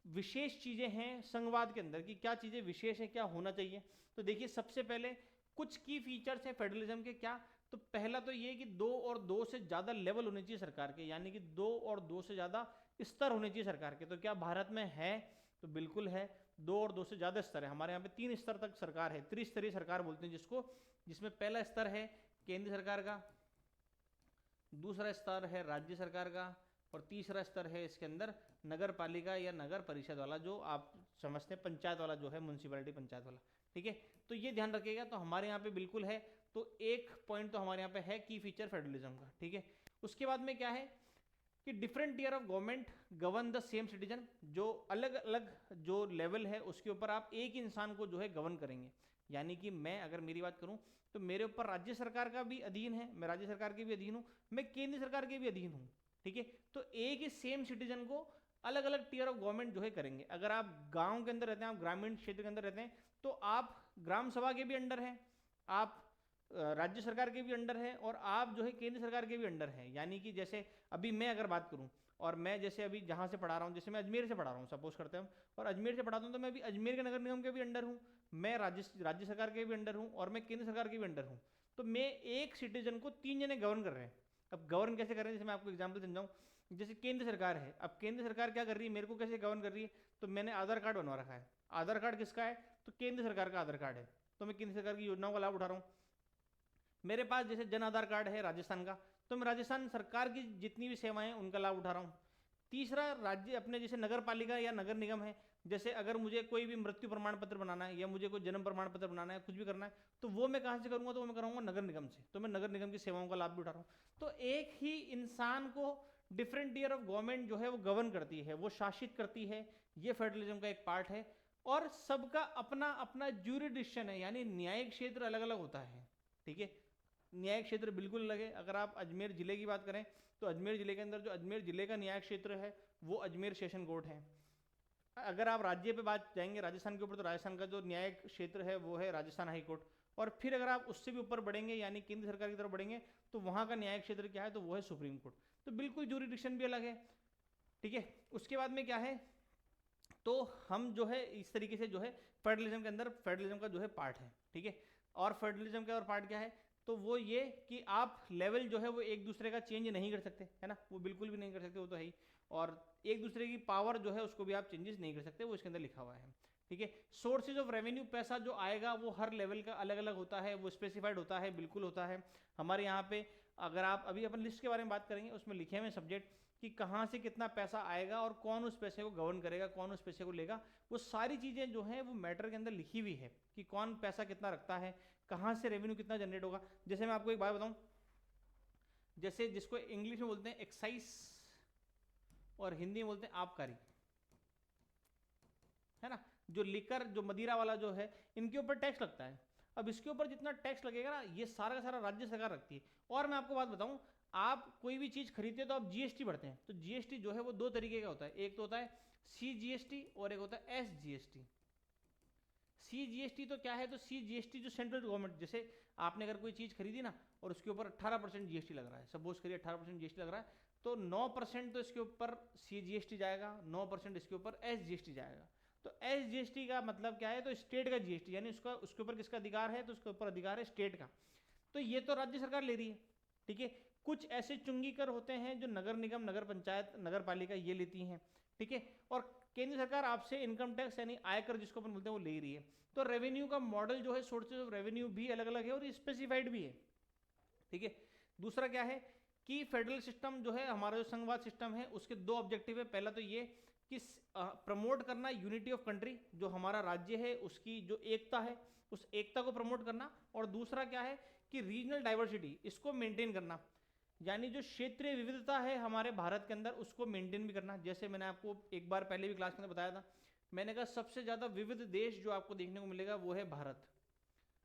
विशेष चीज़ें हैं संघवाद के अंदर, कि क्या चीज़ें विशेष है, क्या होना चाहिए। तो देखिए सबसे पहले कुछ की फीचर्स हैं फेडरलिज्म के, क्या, तो पहला तो ये कि 2 और 2 से ज़्यादा लेवल होने चाहिए सरकार के, यानी कि 2 और 2 से ज़्यादा स्तर होने चाहिए सरकार के। तो क्या भारत में है, तो बिल्कुल है, 2 और 2 से ज़्यादा स्तर है। हमारे यहाँ पे 3 स्तर तक सरकार है, त्रिस्तरीय सरकार बोलते हैं जिसको, जिसमें पहला स्तर है केंद्र सरकार का, दूसरा स्तर है राज्य सरकार का, और तीसरा स्तर है इसके अंदर नगर पालिका या नगर परिषद वाला, जो आप समझते हैं पंचायत वाला जो है, म्यूनसिपैलिटी पंचायत वाला। ठीक है, तो ये ध्यान रखिएगा। तो हमारे यहाँ पे बिल्कुल है, तो एक पॉइंट तो हमारे यहाँ पे है की फीचर फेडरलिज्म का। ठीक है, उसके बाद में क्या है कि different tier of government govern the same citizen, जो अलग अलग जो लेवल है उसके ऊपर आप एक इंसान को जो है गवर्न करेंगे। यानी कि मैं अगर मेरी बात करूं तो मेरे ऊपर राज्य सरकार का भी अधीन है, मैं राज्य सरकार के भी अधीन हूं, मैं केंद्र सरकार के भी अधीन हूं। ठीक है, तो एक ही सेम सिटीजन को अलग अलग टीयर ऑफ गवर्नमेंट जो है करेंगे। अगर आप गांव के अंदर रहते हैं, आप ग्रामीण क्षेत्र के अंदर रहते हैं, तो आप ग्राम सभा के भी अंडर हैं, आप राज्य सरकार के भी अंडर है, और आप जो है केंद्र सरकार के भी अंडर है। यानी कि जैसे अभी मैं अगर बात करूं, और मैं जैसे अभी जहां से पढ़ा रहा हूं, जैसे मैं अजमेर से पढ़ा रहा हूं सपोज करते हैं, और अजमेर से पढ़ाता हूं, तो मैं अभी अजमेर के नगर निगम के भी अंडर हूं, मैं राज्य सरकार के भी अंडर हूं, और मैं केंद्र सरकार के भी अंडर हूं। तो मैं एक सिटीजन को 3 जने गवर्न कर रहे हैं। अब गवर्न कैसे कर रहे हैं, जैसे मैं आपको एग्जाम्पल समझाऊं, जैसे केंद्र सरकार है, अब केंद्र सरकार क्या कर रही है, मेरे को कैसे गवर्न कर रही है, तो मैंने आधार कार्ड बनवा रखा है। आधार कार्ड किसका है, तो केंद्र सरकार का आधार कार्ड है, तो मैं केंद्र सरकार की योजनाओं का लाभ उठा रहा हूँ। मेरे पास जैसे जन आधार कार्ड है राजस्थान का, तो मैं राजस्थान सरकार की जितनी भी सेवाएं हैं उनका लाभ उठा रहा हूँ। तीसरा, राज्य अपने जैसे नगर पालिका या नगर निगम है, जैसे अगर मुझे कोई भी मृत्यु प्रमाण पत्र बनाना है या मुझे कोई जन्म प्रमाण पत्र बनाना है, कुछ भी करना है, तो वो मैं कहाँ से करूँगा, तो वो मैं कराऊंगा नगर निगम से, तो मैं नगर निगम की सेवाओं का लाभ भी उठा रहा हूँ। तो एक ही इंसान को डिफरेंट टीयर ऑफ गवर्नमेंट जो है वो गवर्न करती है, वो शासित करती है, ये फेडरलिज्म का एक पार्ट है। और सबका अपना अपना ज्यूरिडिक्शन है, यानी न्यायिक क्षेत्र अलग अलग होता है। ठीक है, न्यायिक क्षेत्र बिल्कुल अलग है। अगर आप अजमेर जिले की बात करें तो अजमेर जिले के अंदर जो अजमेर जिले का न्यायिक क्षेत्र है वो अजमेर सेशन कोर्ट है। अगर आप राज्य पे बात जाएंगे राजस्थान के ऊपर, तो राजस्थान का जो न्यायिक क्षेत्र है वो है राजस्थान हाई कोर्ट। और फिर अगर आप उससे भी ऊपर बढ़ेंगे यानी केंद्र सरकार की तरफ बढ़ेंगे तो वहाँ का न्यायिक क्षेत्र क्या है, तो वो है सुप्रीम कोर्ट। तो बिल्कुल ज्यूरिडिक्शन भी अलग है, ठीक है। उसके बाद में क्या है, तो हम जो है इस तरीके से जो है फेडरलिज्म के अंदर फेडरलिज्म का जो है पार्ट है, ठीक है। और फेडरलिज्म का और पार्ट क्या है, तो वो ये कि आप लेवल जो है वो एक दूसरे का चेंज नहीं कर सकते, है ना, वो बिल्कुल भी नहीं कर सकते, वो तो है ही। और एक दूसरे की पावर जो है उसको भी आप चेंजेस नहीं कर सकते, वो इसके अंदर लिखा हुआ है, ठीक है। सोर्सेज ऑफ रेवेन्यू, पैसा जो आएगा वो हर लेवल का अलग अलग होता है, वो स्पेसिफाइड होता है, बिल्कुल होता है। हमारे यहाँ पे अगर आप अभी अपन लिस्ट के बारे में बात करेंगे उसमें लिखे हुए सब्जेक्ट कि कहाँ से कितना पैसा आएगा और कौन उस पैसे को गवर्न करेगा, कौन उस पैसे को लेगा, वो सारी चीज़ें जो हैं वो मैटर के अंदर लिखी हुई है कि कौन पैसा कितना रखता है, कहाँ से रेवेन्यू कितना जनरेट होगा। जैसे मैं आपको एक बात बताऊँ, जैसे जिसको इंग्लिश में बोलते हैं एक्साइज और हिंदी में बोलते हैं आबकारी, है ना, जो लिकर जो मदिरा वाला जो है इनके ऊपर टैक्स लगता है। अब इसके ऊपर जितना टैक्स लगेगा ना ये सारा का सारा राज्य सरकार रखती है। और मैं आपको बात बताऊं, आप कोई भी चीज़ खरीदते हैं तो आप जीएसटी भरते हैं, तो जीएसटी जो है वो दो तरीके का होता है, एक तो होता है सीजीएसटी और एक होता है एसजीएसटी। सीजीएसटी तो क्या है, तो सीजीएसटी जो सेंट्रल गवर्नमेंट, जैसे आपने अगर कोई चीज़ खरीदी ना और उसके ऊपर 18% जीएसटी लग रहा है, सपोज करिए 18% जीएसटी लग रहा है, तो 9% तो इसके ऊपर सीजीएसटी जाएगा, 9% इसके ऊपर एसजीएसटी जाएगा। तो एसजीएसटी का मतलब क्या है, तो स्टेट का जीएसटी, यानी उसका उसके ऊपर किसका अधिकार है, तो उसके ऊपर अधिकार है स्टेट का। तो ये तो राज्य सरकार ले रही है, ठीक है। कुछ ऐसे चुंगी कर होते हैं जो नगर निगम, नगर पंचायत, नगर पालिका ये लेती हैं, ठीक है। और केंद्र सरकार आपसे इनकम टैक्स यानी आयकर जिसको अपन बोलते हैं वो ले रही है। तो रेवेन्यू का मॉडल जो है, सोर्सेज ऑफ रेवेन्यू भी अलग अलग है और स्पेसिफाइड भी है, ठीक है। दूसरा क्या है कि फेडरल सिस्टम जो है हमारा जो संघवाद सिस्टम है उसके दो ऑब्जेक्टिव है। पहला तो ये कि प्रमोट करना यूनिटी ऑफ कंट्री, जो हमारा राज्य है उसकी जो एकता है उस एकता को प्रमोट करना। और दूसरा क्या है कि रीजनल डाइवर्सिटी इसको मेंटेन करना, यानी जो क्षेत्रीय विविधता है हमारे भारत के अंदर उसको मेंटेन भी करना। जैसे मैंने आपको एक बार पहले भी क्लास के अंदर बताया था, मैंने कहा सबसे ज़्यादा विविध देश जो आपको देखने को मिलेगा वो है भारत।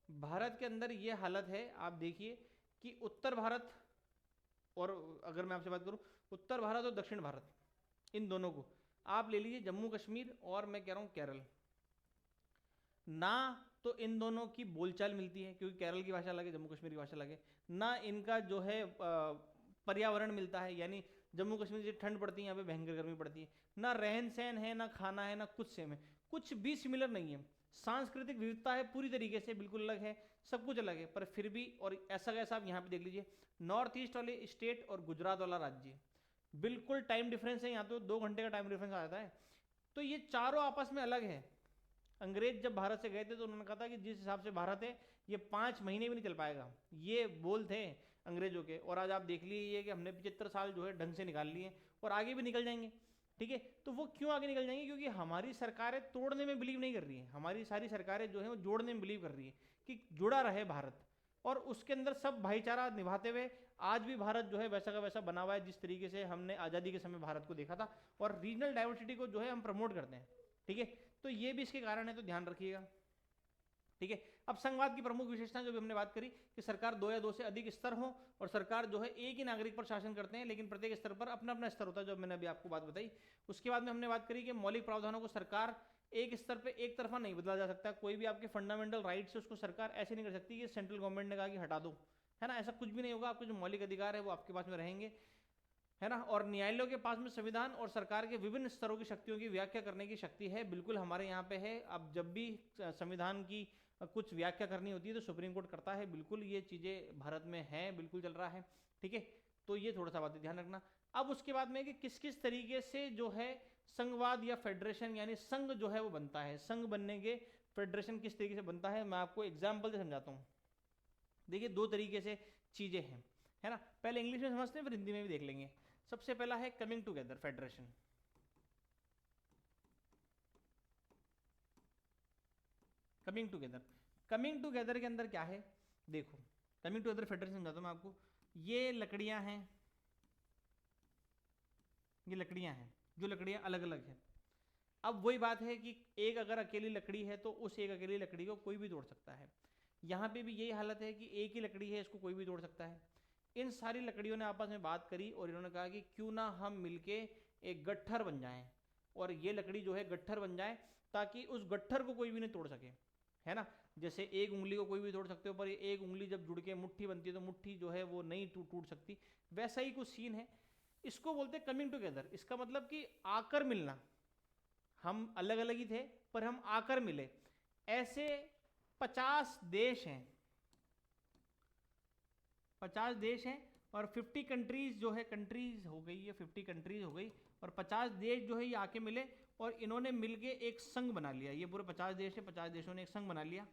भारत के अंदर ये हालत है, आप देखिए कि उत्तर भारत, और अगर मैं आपसे बात करूं उत्तर भारत और दक्षिण भारत, इन दोनों को आप ले लीजिए, जम्मू कश्मीर और मैं कह रहा हूं केरल, ना तो इन दोनों की बोलचाल मिलती है क्योंकि केरल की भाषा अलग है, जम्मू कश्मीर की भाषा अलग है, ना इनका जो है पर्यावरण मिलता है, यानी जम्मू कश्मीर से ठंड पड़ती है, यहाँ पे भयंकर गर्मी पड़ती है, ना रहन सहन है, ना खाना है, ना कुछ सेम है, कुछ भी सिमिलर नहीं है। सांस्कृतिक विविधता है पूरी तरीके से बिल्कुल अलग है, सब कुछ अलग है, पर फिर भी, और ऐसा कैसा आप यहाँ पे देख लीजिए, नॉर्थ ईस्ट वाले स्टेट और गुजरात वाला राज्य बिल्कुल टाइम डिफरेंस है, यहाँ तो 2 घंटे का टाइम डिफरेंस आ जाता है। तो ये चारों आपस में अलग है। अंग्रेज जब भारत से गए थे तो उन्होंने कहा था कि जिस हिसाब से भारत है ये 5 महीने भी नहीं चल पाएगा, ये बोल थे अंग्रेजों के। और आज आप देख लीजिए कि हमने 75 साल जो है ढंग से निकाल लिए और आगे भी निकल जाएंगे, ठीक है। तो वो क्यों आगे निकल जाएंगे, क्योंकि हमारी सरकारें तोड़ने में बिलीव नहीं कर रही है, हमारी सारी सरकारें जो है वो जोड़ने में बिलीव कर रही है कि जुड़ा रहे भारत, और उसके अंदर सब भाईचारा निभाते हुए आज भी भारत जो है वैसा का वैसा बना हुआ है जिस तरीके से हमने आज़ादी के समय भारत को देखा था। और रीजनल डाइवर्सिटी को जो है हम प्रमोट करते हैं, ठीक है। तो ये भी इसके कारण है, तो ध्यान रखिएगा, ठीक है। अब संघवाद की प्रमुख विशेषता जो भी हमने बात करी कि सरकार 2 या 2 से अधिक स्तर हो और सरकार जो है एक ही नागरिक पर शासन करते हैं, लेकिन प्रत्येक स्तर पर अपना अपना स्तर होता है, जो मैंने अभी आपको बात बताई। उसके बाद में हमने बात करी कि मौलिक प्रावधानों को सरकार एक स्तर पे एक तरफा नहीं बदला जा सकता। कोई भी आपके फंडामेंटल राइट्स है उसको सरकार ऐसे नहीं कर सकती कि सेंट्रल गवर्नमेंट ने कहा कि हटा दो, है ना, ऐसा कुछ भी नहीं होगा। आपके जो मौलिक अधिकार है वो आपके पास में रहेंगे, है ना। और न्यायालयों के पास में संविधान और सरकार के विभिन्न स्तरों की शक्तियों की व्याख्या करने की शक्ति है, बिल्कुल हमारे यहाँ पे है। अब जब भी संविधान की कुछ व्याख्या करनी होती है तो सुप्रीम कोर्ट करता है, बिल्कुल ये चीज़ें भारत में हैं, बिल्कुल चल रहा है, ठीक है। तो ये थोड़ा सा बात ध्यान रखना। अब उसके बाद में कि किस किस तरीके से जो है संघवाद या फेडरेशन यानी संघ जो है वो बनता है, संघ बनने के फेडरेशन किस तरीके से बनता है, मैं आपको एग्जाम्पल से समझाता हूँ। देखिए 2 तरीके से चीज़ें हैं, है ना। पहले इंग्लिश में समझते हैं फिर हिंदी में भी देख लेंगे। सबसे पहला है coming together federation. Coming together के अंदर क्या है, देखो कमिंग टुगेदर फेडरेशन समझाता हूँ मैं आपको। ये लकड़ियां हैं, ये लकड़ियां हैं, जो लकड़ियां अलग अलग हैं। अब वही बात है कि एक अगर अकेली लकड़ी है तो उस एक अकेली लकड़ी को कोई भी तोड़ सकता है, यहाँ पे भी यही हालत है कि एक ही लकड़ी है, इसको कोई भी तोड़ सकता है। इन सारी लकड़ियों ने आपस में बात करी और इन्होंने कहा कि क्यों ना हम मिलके एक गट्ठर बन जाएं, और ये लकड़ी जो है गट्ठर बन जाए, ताकि उस गट्ठर को कोई भी नहीं तोड़ सके, है ना। जैसे एक उंगली को कोई भी तोड़ सकते हो, पर एक उंगली जब जुड़ के मुट्ठी बनती है तो मुट्ठी जो है वो नहीं टूट सकती। वैसा ही कुछ सीन है। इसको बोलते हैं कमिंग टुगेदर। इसका मतलब कि आकर मिलना। हम अलग अलग ही थे पर हम आकर मिले। ऐसे 50 देश हैं, 50 देश हैं और 50 कंट्रीज जो है, कंट्रीज हो गई है, 50 कंट्रीज हो गई, और 50 देश जो है ये आके मिले और इन्होंने मिलके एक संघ बना लिया। ये पूरे 50 देश है, 50 देशों ने एक संघ बना लिया,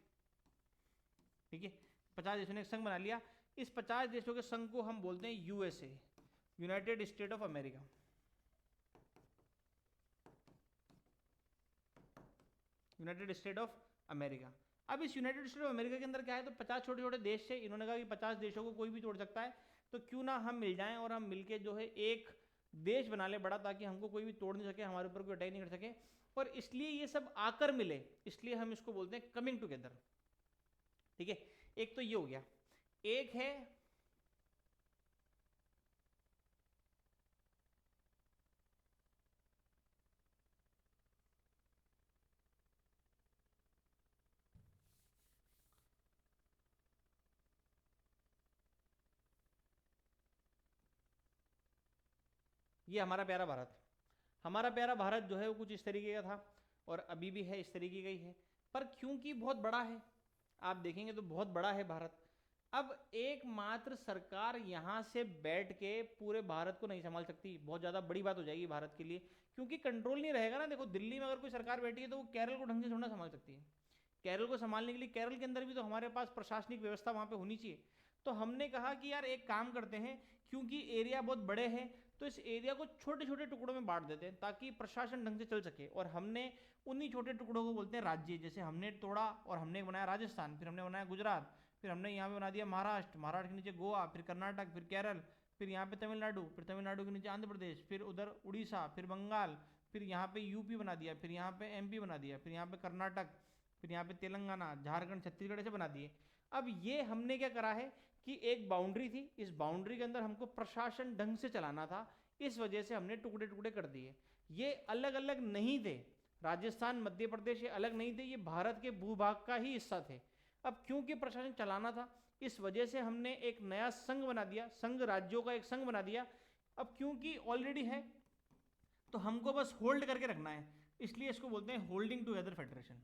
ठीक है। 50 देशों ने एक संघ बना लिया। इस 50 देशों के संघ को हम बोलते हैं USA, United state of America. United state of America. अब इस यूनाइटेड स्टेट ऑफ अमेरिका के अंदर क्या है, तो 50 छोटे छोटे देश थे। इन्होंने कहा कि 50 देशों को कोई भी तोड़ सकता है, तो क्यों ना हम मिल जाएं और हम मिलके जो है एक देश बना ले बड़ा, ताकि हमको कोई भी तोड़ नहीं सके, हमारे ऊपर कोई अटैक नहीं कर सके। और इसलिए ये सब आकर मिले, इसलिए हम इसको बोलते हैं कमिंग टुगेदर, ठीक है। एक तो ये हो गया। एक है ये हमारा प्यारा भारत। हमारा प्यारा भारत जो है वो कुछ इस तरीके का था और अभी भी है इस तरीके का ही है, पर क्योंकि बहुत बड़ा है, आप देखेंगे तो बहुत बड़ा है भारत। अब एकमात्र सरकार यहाँ से बैठ के पूरे भारत को नहीं संभाल सकती, बहुत ज़्यादा बड़ी बात हो जाएगी भारत के लिए, क्योंकि कंट्रोल नहीं रहेगा ना। देखो दिल्ली में अगर कोई सरकार बैठी है तो वो केरल को ढंग से थोड़ा संभाल सकती है। केरल को संभालने के लिए केरल के अंदर भी तो हमारे पास प्रशासनिक व्यवस्था वहाँ पे होनी चाहिए। तो हमने कहा कि यार एक काम करते हैं, क्योंकि एरिया बहुत बड़े हैं, तो इस एरिया को छोटे छोटे टुकड़ों में बांट देते हैं ताकि प्रशासन ढंग से चल सके। और हमने उन्हीं छोटे टुकड़ों को बोलते हैं राज्य। जैसे हमने तोड़ा और हमने बनाया राजस्थान, फिर हमने बनाया गुजरात, फिर हमने यहाँ पे बना दिया महाराष्ट्र, महाराष्ट्र के नीचे गोवा, फिर कर्नाटक, फिर केरल, फिर यहाँ पे तमिलनाडु, फिर तमिलनाडु के नीचे आंध्र प्रदेश, फिर उधर उड़ीसा, फिर बंगाल, फिर यहाँ पे यूपी बना दिया, फिर यहाँ पे एमपी बना दिया, फिर यहाँ पे कर्नाटक, फिर यहाँ पे तेलंगाना, झारखंड, छत्तीसगढ़ ऐसे बना दिए। अब ये हमने क्या करा है कि एक बाउंड्री थी, इस बाउंड्री के अंदर हमको प्रशासन ढंग से चलाना था, इस वजह से हमने टुकड़े टुकड़े कर दिए। ये अलग अलग नहीं थे, राजस्थान मध्य प्रदेश ये अलग नहीं थे, ये भारत के भूभाग का ही हिस्सा थे। अब क्योंकि प्रशासन चलाना था, इस वजह से हमने एक नया संघ बना दिया, संघ राज्यों का एक संघ बना दिया। अब क्योंकि ऑलरेडी है तो हमको बस होल्ड करके रखना है, इसलिए इसको बोलते हैं holding together federation.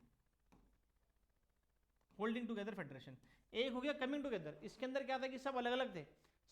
Holding together federation. एक हो गया कमिंग टुगेदर। इसके अंदर क्या था कि सब अलग अलग थे,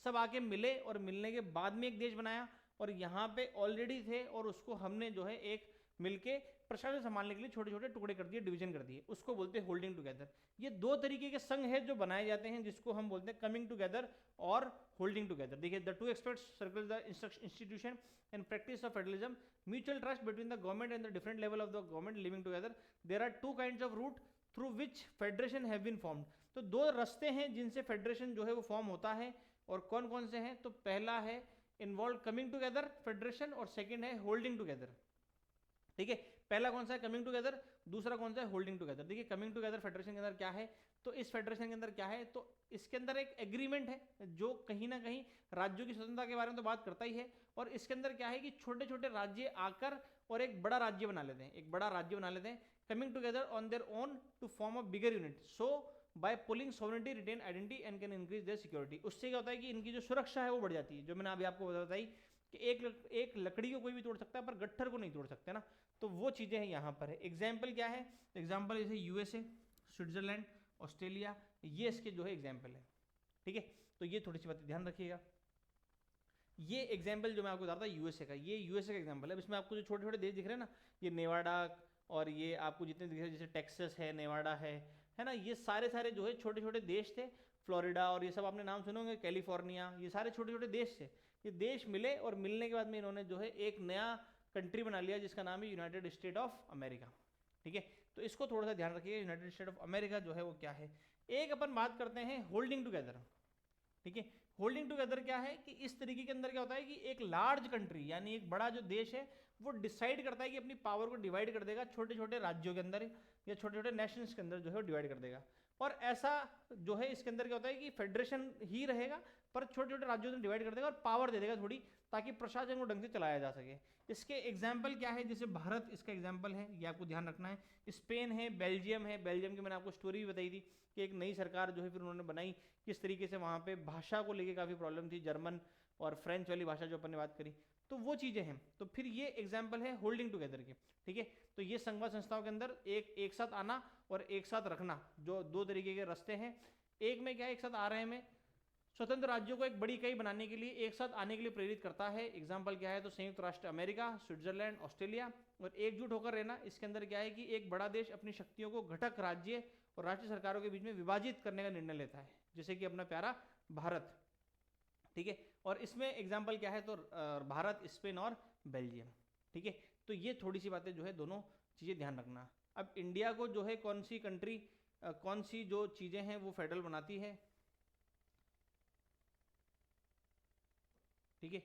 सब आके मिले और मिलने के बाद में एक देश बनाया, और यहाँ पे ऑलरेडी थे और उसको हमने जो है एक मिलके प्रशासन संभालने के लिए छोटे छोटे टुकड़े कर दिए, डिवीजन कर दिए, उसको बोलते हैं होल्डिंग टुगेदर। ये दो तरीके के संघ है जो बनाए जाते हैं, जिसको हम बोलते हैं कमिंग टुगेदर और होल्डिंग टुगेदर। देखिए, the two experts circle the institution and practice of federalism, mutual trust between the government and the different level of the government living together. There are two kinds of route through which federation have been formed. तो दो रास्ते हैं जिनसे federation जो है वो form होता है, और कौन कौन से हैं, तो पहला है इन्वॉल्व कमिंग टुगेदर फेडरेशन और सेकंड है होल्डिंग टुगेदर, ठीक है। पहला कौन सा है, कमिंग टुगेदर, दूसरा कौन सा है, होल्डिंग टुगेदर। देखिए कमिंग टुगेदर फेडरेशन के अंदर क्या है, तो इस फेडरेशन के अंदर क्या है, तो इसके अंदर एक एग्रीमेंट है जो कहीं ना कहीं राज्यों की स्वतंत्रता के बारे में तो बात करता ही है, और इसके अंदर क्या है कि छोटे छोटे राज्य आकर और एक बड़ा राज्य बना लेते हैं, एक बड़ा राज्य बना लेते हैं, coming together on their own to form a bigger unit, so by pulling sovereignty retain identity and can increase their security. उससे क्या होता है कि इनकी जो सुरक्षा है वो बढ़ जाती है, जो मैंने अभी आपको बताई कि एक लकड़ी को कोई भी तोड़ सकता है पर गट्ठर को नहीं तोड़ सकते ना, तो वो चीज़ें हैं यहाँ पर है। एग्जाम्पल क्या है, एग्जाम्पल जैसे यूएसए, स्विट्जरलैंड, ऑस्ट्रेलिया, ये इसके जो है एग्जाम्पल है, ठीक है। तो ये थोड़ी सी बातें ध्यान रखिएगा। ये एग्जाम्पल जो मैं आपको बता रहा था यूएसए का, ये यूएसए का एग्जाम्पल है। इसमें आपको जो छोटे छोटे देश दिख रहे हैं ना, ये नेवाडा, और ये आपको जितने दिख रहे हैं जैसे टेक्सास है, नेवाडा है ना, ये सारे सारे जो है छोटे छोटे देश थे। फ्लोरिडा और ये सब आपने नाम सुने होंगे, कैलिफोर्निया, ये सारे छोटे छोटे देश थे। ये देश मिले और मिलने के बाद में इन्होंने जो है एक नया कंट्री बना लिया जिसका नाम है यूनाइटेड स्टेट ऑफ अमेरिका, ठीक है। तो इसको थोड़ा सा ध्यान रखिए, यूनाइटेड स्टेट ऑफ अमेरिका जो है वो क्या है। एक अपन बात करते हैं होल्डिंग टुगेदर, ठीक है। होल्डिंग टुगेदर क्या है कि इस तरीके के अंदर क्या होता है कि एक लार्ज कंट्री यानी एक बड़ा जो देश है वो डिसाइड करता है कि अपनी पावर को डिवाइड कर देगा छोटे छोटे राज्यों के अंदर या छोटे छोटे नेशंस के अंदर जो है वो डिवाइड कर देगा। और ऐसा जो है इसके अंदर क्या होता है कि फेडरेशन ही रहेगा पर छोटे छोटे राज्यों में डिवाइड कर देगा और पावर दे देगा थोड़ी, ताकि प्रशासन को ढंग से चलाया जा सके। इसके एग्जाम्पल क्या है, जैसे भारत इसका एग्जाम्पल है, ये आपको ध्यान रखना है। स्पेन है, बेल्जियम है। बेल्जियम की मैंने आपको स्टोरी भी बताई थी कि एक नई सरकार जो है फिर उन्होंने बनाई, किस तरीके से वहाँ पे भाषा को लेके काफ़ी प्रॉब्लम थी, जर्मन और फ्रेंच वाली भाषा जो अपन ने बात करी, तो वो चीज़ें हैं। तो फिर ये एग्जाम्पल है होल्डिंग टुगेदर के, ठीक है। तो ये संघवाद संस्थाओं के अंदर एक साथ आना और एक साथ रखना, जो दो तरीके के रास्ते हैं। एक में क्या है, एक साथ आ रहे में स्वतंत्र राज्यों को एक बड़ी इकाई बनाने के लिए, एक साथ आने के लिए प्रेरित करता है। एग्जाम्पल क्या है, तो संयुक्त राष्ट्र अमेरिका, स्विट्जरलैंड, ऑस्ट्रेलिया। और एकजुट होकर रहना, इसके अंदर क्या है कि एक बड़ा देश अपनी शक्तियों को घटक राज्य और राष्ट्रीय सरकारों के बीच में विभाजित करने का निर्णय लेता है, जैसे कि अपना प्यारा भारत, ठीक है। और इसमें एग्जाम्पल क्या है, तो भारत, स्पेन और बेल्जियम, ठीक है। तो ये थोड़ी सी बातें जो है दोनों चीज़ें ध्यान रखना। अब इंडिया को जो है कौन सी कंट्री, कौन सी जो चीज़ें हैं वो फेडरल बनाती है, ठीक है।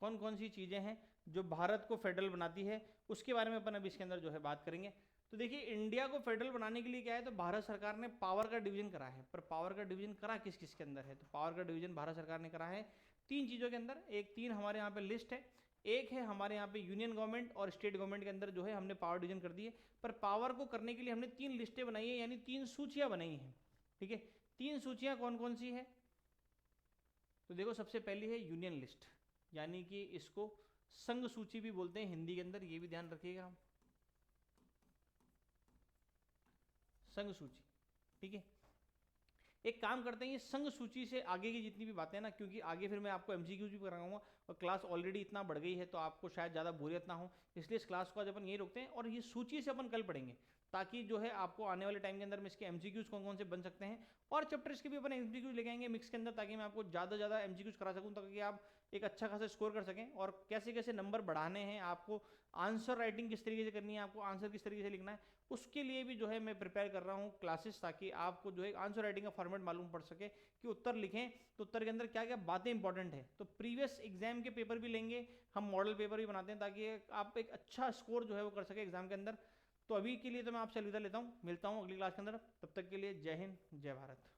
कौन कौन सी चीज़ें हैं जो भारत को फेडरल बनाती है, उसके बारे में अपन अभी इसके अंदर जो है बात करेंगे। तो देखिए, इंडिया को फेडरल बनाने के लिए क्या है, तो भारत सरकार ने पावर का डिवीजन करा है। पर पावर का डिवीजन करा किस किस के अंदर है, तो पावर का डिवीजन भारत सरकार ने करा है तीन चीज़ों के अंदर। एक तीन हमारे यहाँ पे लिस्ट है, एक है हमारे यहाँ पे यूनियन गवर्नमेंट और स्टेट गवर्नमेंट के अंदर जो है हमने पावर डिवीजन कर दी है। पर पावर को करने के लिए हमने तीन लिस्टें बनाई है, यानी तीन सूचियाँ बनाई हैं, ठीक है। तीन सूचियाँ कौन कौन सी है, तो देखो सबसे पहली है यूनियन लिस्ट, यानी कि इसको संघ सूची भी बोलते हैं हिंदी के अंदर, ये भी ध्यान रखिएगा, संघ सूची, ठीक है। एक काम करते हैं, ये संघ सूची से आगे की जितनी भी बातें हैं ना, क्योंकि आगे फिर मैं आपको एमसीक्यूज भी कराऊंगा और क्लास ऑलरेडी इतना बढ़ गई है तो आपको शायद ज़्यादा बोरियत ना हो, इसलिए इस क्लास को आज अपन यही रोकते हैं और ये सूची से अपन कल पढ़ेंगे, ताकि जो है आपको आने वाले टाइम के अंदर में इसके एमसीक्यूज कौन कौन से बन सकते हैं और चैप्टर्स के भी अपन एमसीक्यूज लेके आएंगे मिक्स के अंदर, ताकि मैं आपको ज़्यादा से ज़्यादा एमसीक्यूज करा सकूँ, ताकि आप एक अच्छा खासा स्कोर कर सकें। और कैसे कैसे नंबर बढ़ाने हैं आपको, आंसर राइटिंग किस तरीके से करनी है, आपको आंसर किस तरीके से लिखना है, उसके लिए भी जो है मैं प्रिपेयर कर रहा हूँ क्लासेस, ताकि आपको जो है आंसर राइटिंग का फॉर्मेट मालूम पड़ सके कि उत्तर लिखें तो उत्तर के अंदर क्या क्या बातें इंपॉर्टेंट है। तो प्रीवियस एग्जाम के पेपर भी लेंगे हम, मॉडल पेपर भी बनाते हैं, ताकि आप एक अच्छा स्कोर जो है वो कर सके एग्जाम के अंदर। तो अभी के लिए तो मैं आपसे अलविदा लेता हूँ, मिलता हूँ अगली क्लास के अंदर, तब तक के लिए जय हिंद, जय भारत।